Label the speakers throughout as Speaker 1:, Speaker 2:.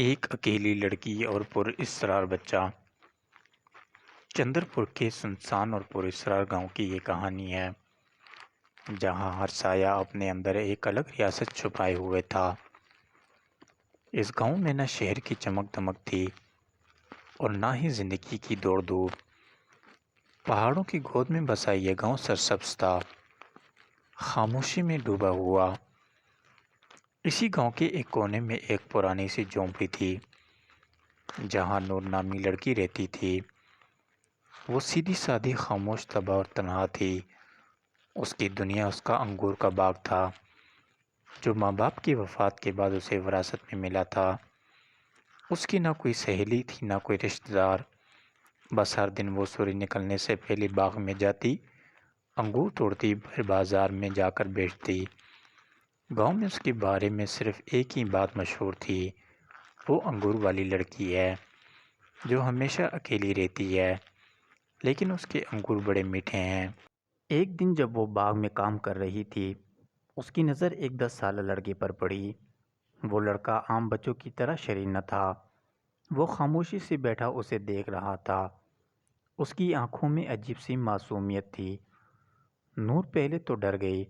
Speaker 1: ایک اکیلی لڑکی اور پراسرار بچہ۔ چندر پور کے سنسان اور پراسرار گاؤں کی یہ کہانی ہے، جہاں ہر سایہ اپنے اندر ایک الگ ریاست چھپائے ہوئے تھا۔ اس گاؤں میں نہ شہر کی چمک دمک تھی اور نہ ہی زندگی کی دوڑ دھوپ۔ پہاڑوں کی گود میں بسا یہ گاؤں سرسبز تھا، خاموشی میں ڈوبا ہوا۔ اسی گاؤں کے ایک کونے میں ایک پرانی سی جھونپڑی تھی، جہاں نور نامی لڑکی رہتی تھی۔ وہ سیدھی سادھی، خاموش طبع اور تنہا تھی۔ اس کی دنیا اس کا انگور کا باغ تھا، جو ماں باپ کی وفات کے بعد اسے وراثت میں ملا تھا۔ اس کی نہ کوئی سہیلی تھی، نہ کوئی رشتہ دار۔ بس ہر دن وہ سورج نکلنے سے پہلے باغ میں جاتی، انگور توڑتی، پھر بازار میں جا کر بیچتی۔ گاؤں میں اس کے بارے میں صرف ایک ہی بات مشہور تھی: وہ انگور والی لڑکی ہے، جو ہمیشہ اکیلی رہتی ہے، لیکن اس کے انگور بڑے میٹھے ہیں۔ ایک دن جب وہ باغ میں کام کر رہی تھی، اس کی نظر ایک 10 سالہ لڑکے پر پڑی۔ وہ لڑکا عام بچوں کی طرح شریر نہ تھا۔ وہ خاموشی سے بیٹھا اسے دیکھ رہا تھا۔ اس کی آنکھوں میں عجیب سی معصومیت تھی۔ نور پہلے تو ڈر گئی،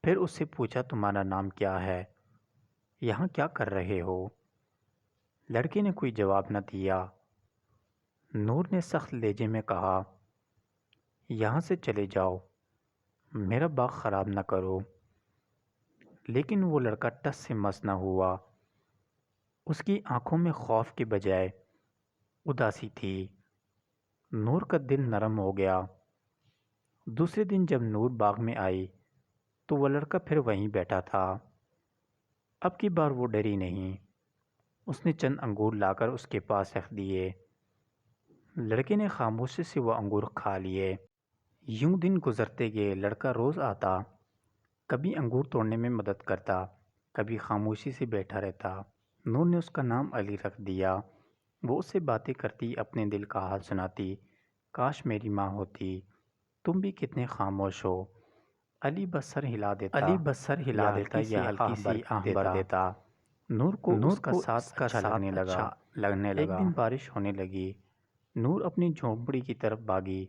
Speaker 1: پھر اس سے پوچھا، تمہارا نام کیا ہے؟ یہاں کیا کر رہے ہو؟ لڑکے نے کوئی جواب نہ دیا۔ نور نے سخت لہجے میں کہا، یہاں سے چلے جاؤ، میرا باغ خراب نہ کرو۔ لیکن وہ لڑکا ٹس سے مس نہ ہوا۔ اس کی آنکھوں میں خوف کے بجائے اداسی تھی۔ نور کا دل نرم ہو گیا۔ دوسرے دن جب نور باغ میں آئی تو وہ لڑکا پھر وہیں بیٹھا تھا۔ اب کی بار وہ ڈری نہیں۔ اس نے چند انگور لا کر اس کے پاس رکھ دیے۔ لڑکے نے خاموشی سے وہ انگور کھا لیے۔ یوں دن گزرتے گئے۔ لڑکا روز آتا، کبھی انگور توڑنے میں مدد کرتا، کبھی خاموشی سے بیٹھا رہتا۔ نور نے اس کا نام علی رکھ دیا۔ وہ اس سے باتیں کرتی، اپنے دل کا حال سناتی۔ کاش میری ماں ہوتی، تم بھی کتنے خاموش ہو۔ علی بس سر ہلا دیتا یا ہلکی سی آہ بھر دیتا۔ نور کو اس کا ساتھ اچھا لگنے لگا۔ ایک دن بارش ہونے لگی۔ نور اپنی جھونپڑی کی طرف بھاگی،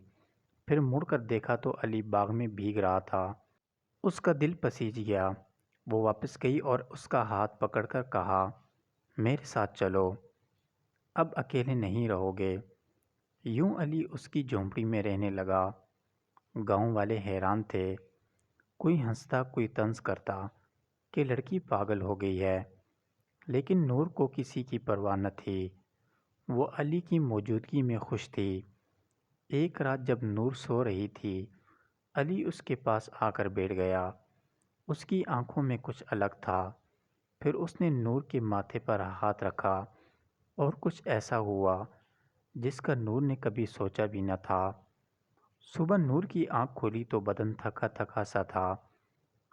Speaker 1: پھر مڑ کر دیکھا تو علی باغ میں بھیگ رہا تھا۔ اس کا دل پسیج گیا۔ وہ واپس گئی اور اس کا ہاتھ پکڑ کر کہا، میرے ساتھ چلو، اب اکیلے نہیں رہو گے۔ یوں علی اس کی جھونپڑی میں رہنے لگا۔ گاؤں والے حیران تھے۔ کوئی ہنستا، کوئی طنز کرتا کہ لڑکی پاگل ہو گئی ہے، لیکن نور کو کسی کی پرواہ نہ تھی۔ وہ علی کی موجودگی میں خوش تھی۔ ایک رات جب نور سو رہی تھی، علی اس کے پاس آ کر بیٹھ گیا۔ اس کی آنکھوں میں کچھ الگ تھا۔ پھر اس نے نور کے ماتھے پر ہاتھ رکھا اور کچھ ایسا ہوا جس کا نور نے کبھی سوچا بھی نہ تھا۔ صبح نور کی آنکھ کھلی تو بدن تھکا تھکا سا تھا،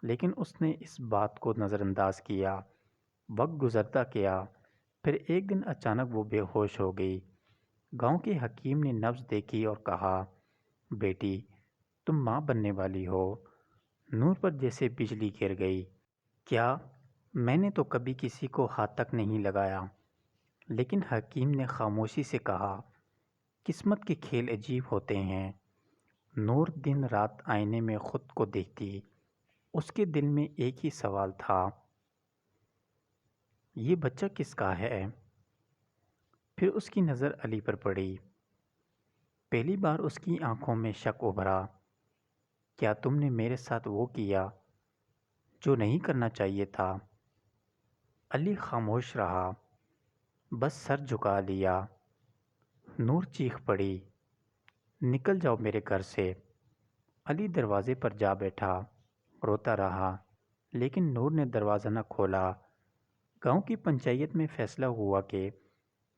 Speaker 1: لیکن اس نے اس بات کو نظر انداز کیا۔ وقت گزرتا گیا، پھر ایک دن اچانک وہ بے ہوش ہو گئی۔ گاؤں کے حکیم نے نبض دیکھی اور کہا، بیٹی، تم ماں بننے والی ہو۔ نور پر جیسے بجلی گر گئی۔ کیا؟ میں نے تو کبھی کسی کو ہاتھ تک نہیں لگایا۔ لیکن حکیم نے خاموشی سے کہا، قسمت کے کھیل عجیب ہوتے ہیں۔ نور دن رات آئینے میں خود کو دیکھتی۔ اس کے دل میں ایک ہی سوال تھا، یہ بچہ کس کا ہے؟ پھر اس کی نظر علی پر پڑی۔ پہلی بار اس کی آنکھوں میں شک ابھرا۔ کیا تم نے میرے ساتھ وہ کیا جو نہیں کرنا چاہیے تھا؟ علی خاموش رہا، بس سر جھکا لیا۔ نور چیخ پڑی، نکل جاؤ میرے گھر سے۔ علی دروازے پر جا بیٹھا، روتا رہا، لیکن نور نے دروازہ نہ کھولا۔ گاؤں کی پنچایت میں فیصلہ ہوا کہ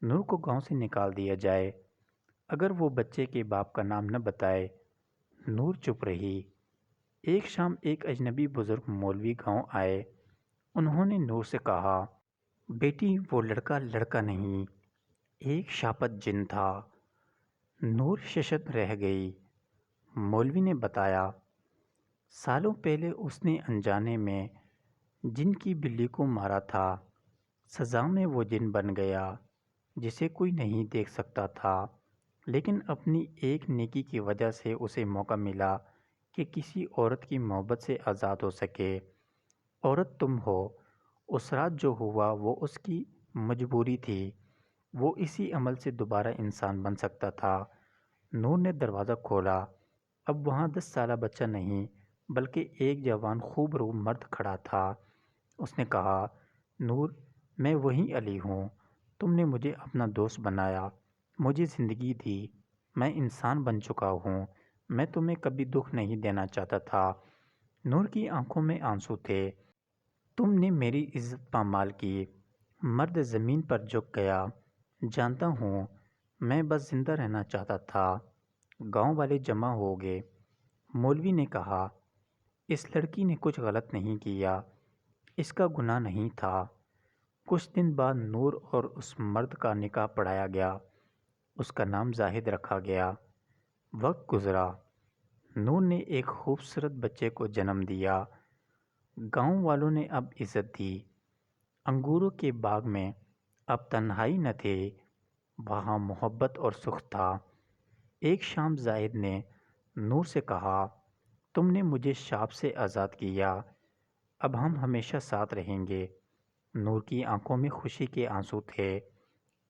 Speaker 1: نور کو گاؤں سے نکال دیا جائے اگر وہ بچے کے باپ کا نام نہ بتائے۔ نور چپ رہی۔ ایک شام ایک اجنبی بزرگ مولوی گاؤں آئے۔ انہوں نے نور سے کہا، بیٹی، وہ لڑکا لڑکا نہیں، ایک شاپت جن تھا۔ نور ششدر رہ گئی۔ مولوی نے بتایا، سالوں پہلے اس نے انجانے میں جن کی بلی کو مارا تھا۔ سزا میں وہ جن بن گیا جسے کوئی نہیں دیکھ سکتا تھا، لیکن اپنی ایک نیکی کی وجہ سے اسے موقع ملا کہ کسی عورت کی محبت سے آزاد ہو سکے۔ عورت تم ہو۔ اس رات جو ہوا وہ اس کی مجبوری تھی، وہ اسی عمل سے دوبارہ انسان بن سکتا تھا۔ نور نے دروازہ کھولا۔ اب وہاں 10 سالہ بچہ نہیں بلکہ ایک جوان خوبرو مرد کھڑا تھا۔ اس نے کہا، نور، میں وہی علی ہوں۔ تم نے مجھے اپنا دوست بنایا، مجھے زندگی دی، میں انسان بن چکا ہوں۔ میں تمہیں کبھی دکھ نہیں دینا چاہتا تھا۔ نور کی آنکھوں میں آنسو تھے۔ تم نے میری عزت پامال کی۔ مرد زمین پر جھک گیا۔ جانتا ہوں، میں بس زندہ رہنا چاہتا تھا۔ گاؤں والے جمع ہو گئے۔ مولوی نے کہا، اس لڑکی نے کچھ غلط نہیں کیا، اس کا گناہ نہیں تھا۔ کچھ دن بعد نور اور اس مرد کا نکاح پڑھایا گیا۔ اس کا نام زاہد رکھا گیا۔ وقت گزرا۔ نور نے ایک خوبصورت بچے کو جنم دیا۔ گاؤں والوں نے اب عزت دی۔ انگوروں کے باغ میں اب تنہائی نہ تھی، وہاں محبت اور سکھ تھا۔ ایک شام زاہد نے نور سے کہا، تم نے مجھے شاپ سے آزاد کیا، اب ہم ہمیشہ ساتھ رہیں گے۔ نور کی آنکھوں میں خوشی کے آنسو تھے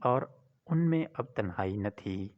Speaker 1: اور ان میں اب تنہائی نہ تھی۔